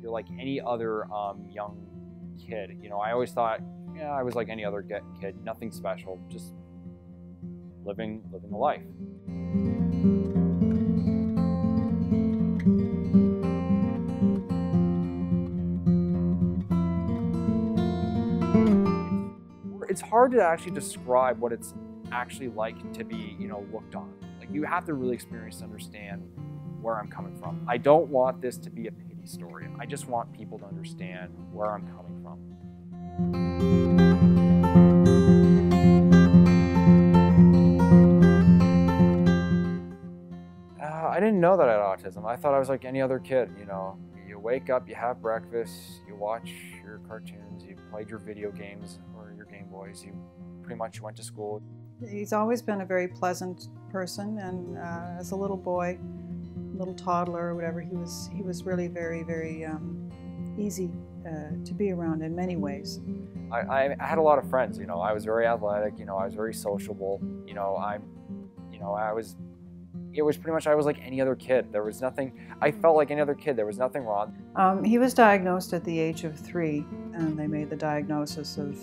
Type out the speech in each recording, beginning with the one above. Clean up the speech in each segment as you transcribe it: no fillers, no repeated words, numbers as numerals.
you're like any other young kid. You know, I always thought, yeah, I was like any other kid, nothing special, just living a life. It's hard to actually describe what it's actually like to be, you know, looked on. Like, you have to really experience to understand where I'm coming from. I don't want this to be a pity story. I just want people to understand where I'm coming from. I didn't know that I had autism. I thought I was like any other kid, you know. You wake up, you have breakfast, you watch your cartoons, you played your video games or your Game Boys, you pretty much went to school. He's always been a very pleasant person, and as a little boy, little toddler or whatever, he was really very easy to be around in many ways. I had a lot of friends, you know. I was very athletic, you know. I was very sociable, you know. It was pretty much, I was like any other kid. There was nothing, I felt like any other kid. There was nothing wrong. He was diagnosed at the age of 3, and they made the diagnosis of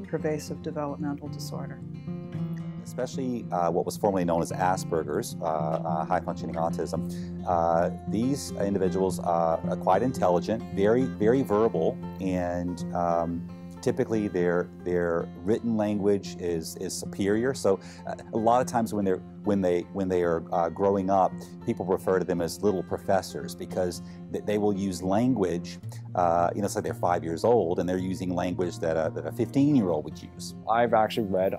pervasive developmental disorder. Especially what was formerly known as Asperger's, high-functioning autism. These individuals are quite intelligent, very verbal, and typically their written language is superior. So a lot of times when they are growing up, people refer to them as little professors, because they will use language. You know, it's like they're 5 years old and they're using language that a 15-year-old would use. I've actually read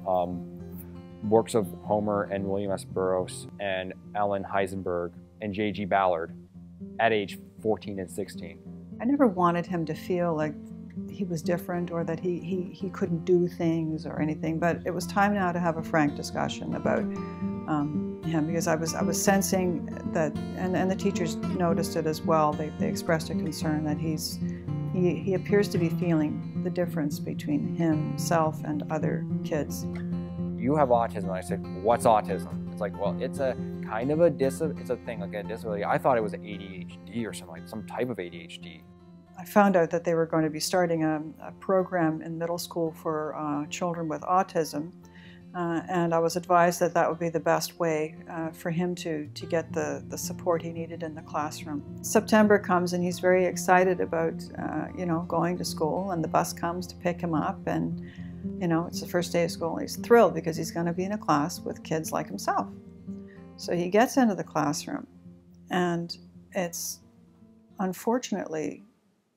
works of Homer and William S. Burroughs and Allen Heisenberg and J.G. Ballard at age 14 and 16. I never wanted him to feel like he was different or that he couldn't do things or anything, but it was time now to have a frank discussion about him, because I was sensing that, and the teachers noticed it as well. They expressed a concern that he appears to be feeling the difference between himself and other kids. You have autism. And I said, what's autism? It's like, well, it's a kind of it's a thing, like a disability. I thought it was ADHD or something, like some type of ADHD. I found out that they were going to be starting a program in middle school for children with autism, and I was advised that that would be the best way for him to get the support he needed in the classroom. September comes and he's very excited about you know, going to school, and the bus comes to pick him up, and you know, it's the first day of school, and he's thrilled because he's going to be in a class with kids like himself. So he gets into the classroom, and it's unfortunately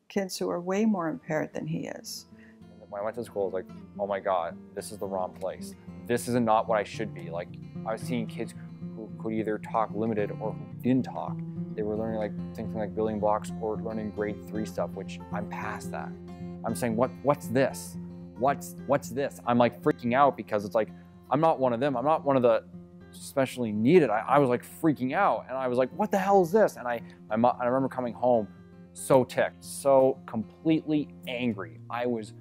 kids who are way more impaired than he is. When I went to school, I was like, oh my God, this is the wrong place. This is not what I should be. Like, I was seeing kids who could either talk limited or who didn't talk. They were learning like things like building blocks or learning grade 3 stuff, which I'm past that. I'm saying, what's this? What's this? I'm like freaking out because it's like, I'm not one of them. I'm not one of the specially needed. I was like freaking out, and I was like, what the hell is this? And I remember coming home so ticked, so completely angry. I was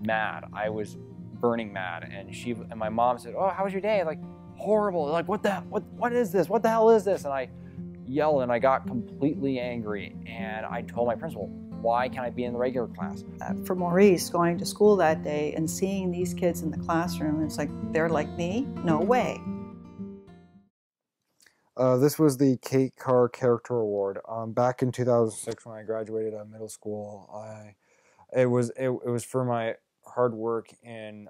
mad. I was burning mad. And my mom said, oh, how was your day? Like, horrible. Like, what is this? What the hell is this? And I yelled and I got completely angry, and I told my principal, why can't I be in the regular class? For Maurice, going to school that day and seeing these kids in the classroom, it's like, they're like me? No way. This was the Kate Carr Character Award. Back in 2006, when I graduated middle school, it was for my hard work in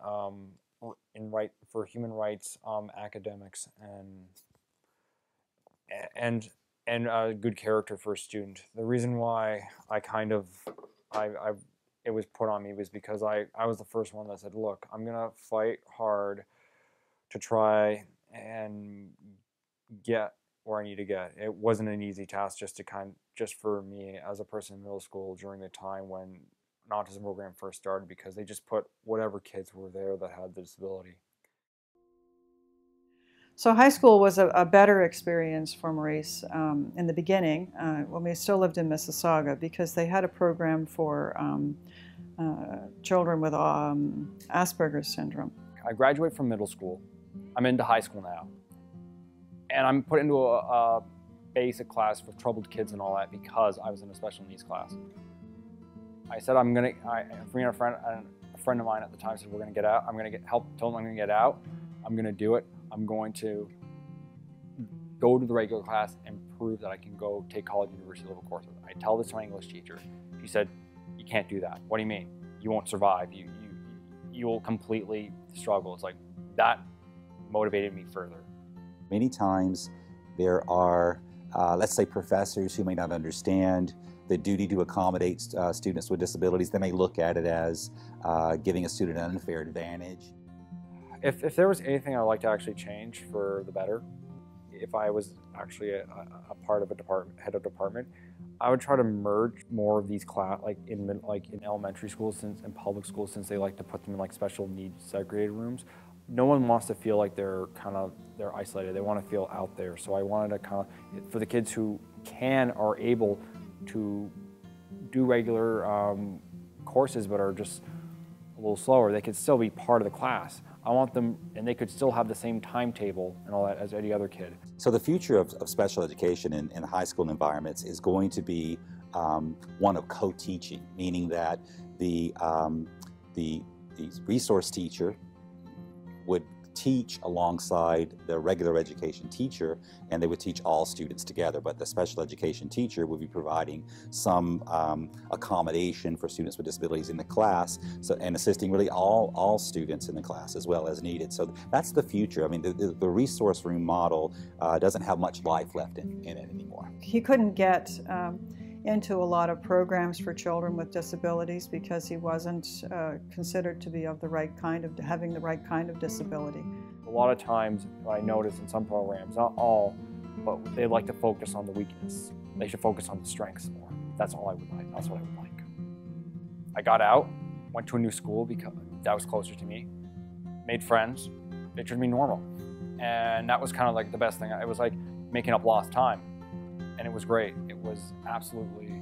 for human rights academics and a good character for a student. The reason why it was put on me was because I was the first one that said, look, I'm gonna fight hard to try and get where I need to get. It wasn't an easy task just for me as a person in middle school during the time when an autism program first started, because they just put whatever kids were there that had the disability. So high school was a better experience for Maurice in the beginning, when we still lived in Mississauga, because they had a program for children with Asperger's syndrome. I graduated from middle school. I'm into high school now. And I'm put into a basic class for troubled kids and all that because I was in a special needs class. I said, I'm gonna, a friend of mine at the time said, we're gonna get out. I'm gonna get help, told him I'm gonna get out. I'm gonna do it. I'm going to go to the regular class and prove that I can go take college university level courses. I tell this to my English teacher. She said, you can't do that. What do you mean? You won't survive. You will completely struggle. It's like, that motivated me further. Many times there are, let's say, professors who may not understand the duty to accommodate students with disabilities. They may look at it as giving a student an unfair advantage. If there was anything I'd like to actually change for the better, if I was actually a part of a department, head of department, I would try to merge more of these like in elementary schools and public schools, since they like to put them in like special needs segregated rooms. No one wants to feel like they're isolated. They want to feel out there. So I wanted to for the kids who are able to do regular courses but are just a little slower, they could still be part of the class. I want them, and they could still have the same timetable and all that as any other kid. So the future of special education in high school environments is going to be one of co-teaching, meaning that the resource teacher would teach alongside the regular education teacher, and they would teach all students together, but the special education teacher would be providing some accommodation for students with disabilities in the class, and assisting really all students in the class as well as needed. So that's the future. I mean, the resource room model doesn't have much life left in it anymore. He couldn't get into a lot of programs for children with disabilities because he wasn't considered to be of the right kind of, having the right kind of disability. A lot of times I notice in some programs, not all, but they like to focus on the weakness. They should focus on the strengths more. That's all I would like. That's what I would like. I got out, went to a new school because that was closer to me, made friends. They treated me normal. And that was kind of like the best thing. It was like making up lost time. And it was great. It was absolutely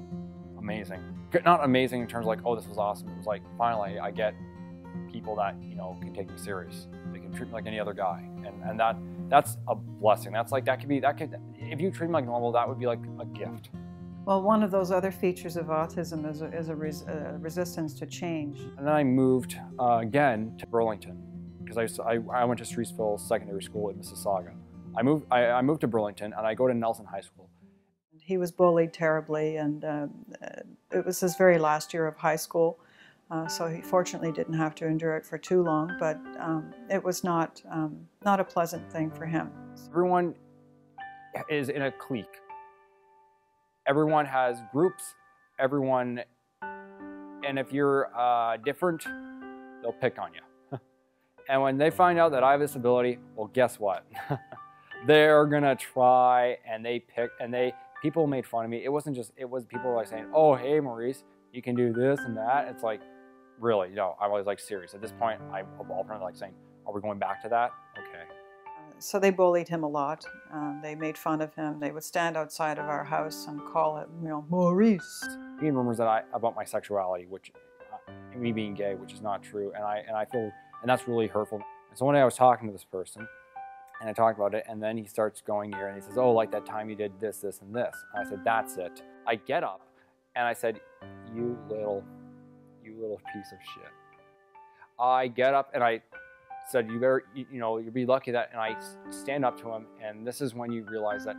amazing. Not amazing in terms of like, oh, this was awesome. It was like, finally, I get people that, can take me serious. They can treat me like any other guy. And that's a blessing. If you treat me like normal, that would be like a gift. Well, one of those other features of autism is a resistance to change. And then I moved again to Burlington, because I went to Streetsville Secondary School in Mississauga. I moved to Burlington, and I go to Nelson High School. He was bullied terribly, and it was his very last year of high school, so he fortunately didn't have to endure it for too long, but it was not a pleasant thing for him. Everyone is in a clique. Everyone has groups, and if you're different, they'll pick on you. And when they find out that I have a disability, well, guess what? They're gonna try, and people made fun of me. It was people were like saying, oh, hey, Maurice, you can do this and that. It's like, really, I was like serious. At this point, I'm all like saying, are we going back to that? Okay. So they bullied him a lot. They made fun of him. They would stand outside of our house and call him, Maurice. Being rumors about my sexuality, which me being gay, which is not true, and I feel, and that's really hurtful. And so one day I was talking to this person, and I talked about it, and then he starts going here, and he says, oh, like that time you did this, this, and this. And I said, that's it. I get up, and I said, you little piece of shit. I get up, and I said, you better, you'll be lucky that, and I stand up to him, and this is when you realize that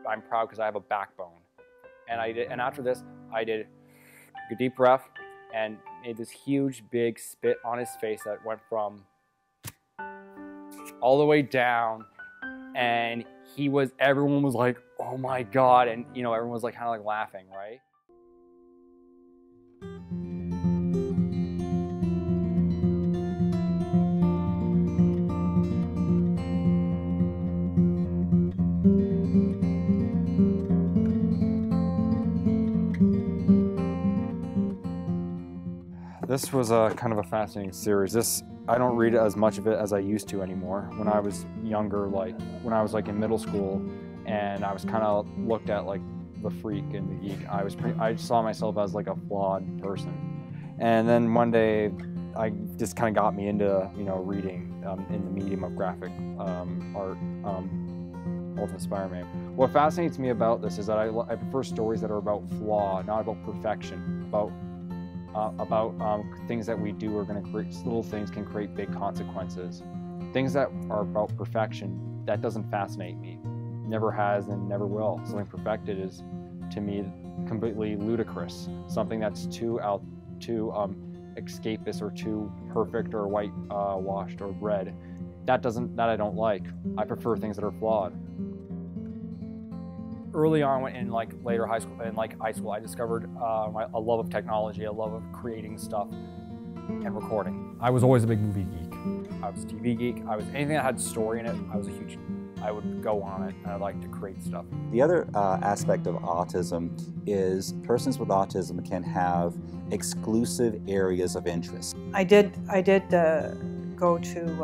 I'm proud because I have a backbone. And after this, I did a deep breath, and made this huge, big spit on his face that went from all the way down, and everyone was like, oh my God, and everyone was like kind of like laughing, right? This was a kind of a fascinating series. I don't read as much of it as I used to anymore. When I was younger, like when I was like in middle school, and I was kind of looked at like the freak and the geek. I saw myself as like a flawed person. And then one day, I just kind of got me into reading in the medium of graphic art. Ultimate Spider-Man. What fascinates me about this is that I prefer stories that are about flaw, not about perfection, about about things that we do are going to create, little things can create big consequences. Things that are about perfection, that doesn't fascinate me. Never has and never will. Something perfected is, to me, completely ludicrous. Something that's too escapist or too perfect or white washed or red. That I don't like. I prefer things that are flawed. Early on in later high school, high school, I discovered a love of technology, a love of creating stuff and recording. I was always a big movie geek. I was a TV geek. I was anything that had story in it. I would go on it, and I like to create stuff. The other aspect of autism is persons with autism can have exclusive areas of interest. I did go to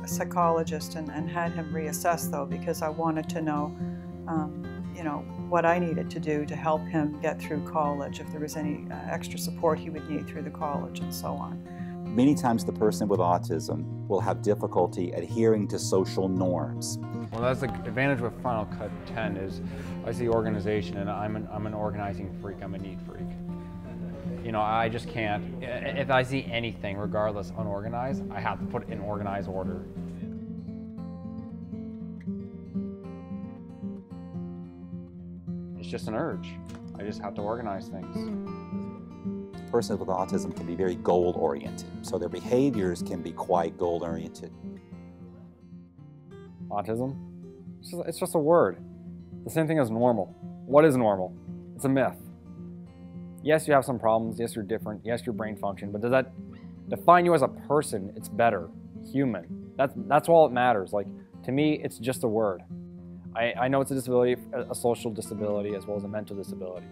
a psychologist and had him reassess, though, because I wanted to know, what I needed to do to help him get through college, if there was any extra support he would need through the college and so on. Many times the person with autism will have difficulty adhering to social norms. Well, that's the advantage with Final Cut 10 is I see organization, and I'm an organizing freak, I'm a neat freak. I just can't, if I see anything, regardless, unorganized, I have to put it in organized order. It's just an urge. I just have to organize things. Persons with autism can be very goal-oriented, so their behaviors can be quite goal-oriented. Autism? It's just a word. The same thing as normal. What is normal? It's a myth. Yes, you have some problems. Yes, you're different. Yes, your brain function. But does that define you as a person? It's better. Human. That's all that matters. To me, it's just a word. I know it's a disability, a social disability, as well as a mental disability.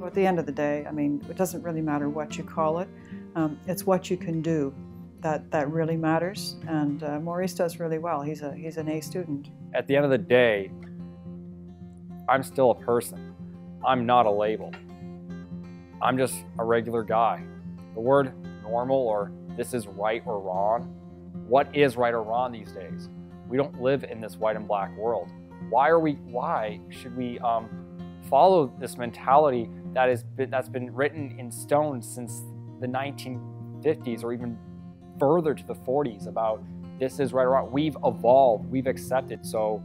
At the end of the day, it doesn't really matter what you call it. It's what you can do that really matters. And Maurice does really well. He's an A student. At the end of the day, I'm still a person. I'm not a label. I'm just a regular guy. The word normal or this is right or wrong, what is right or wrong these days? We don't live in this white and black world. Why should we follow this mentality that's been written in stone since the 1950s or even further to the 40s about this is right or wrong? We've evolved, we've accepted. So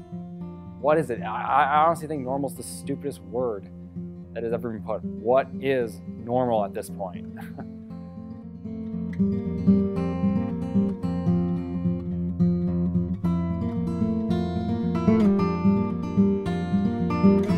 what is it? I honestly think normal is the stupidest word that has ever been put. What is normal at this point? Thank you.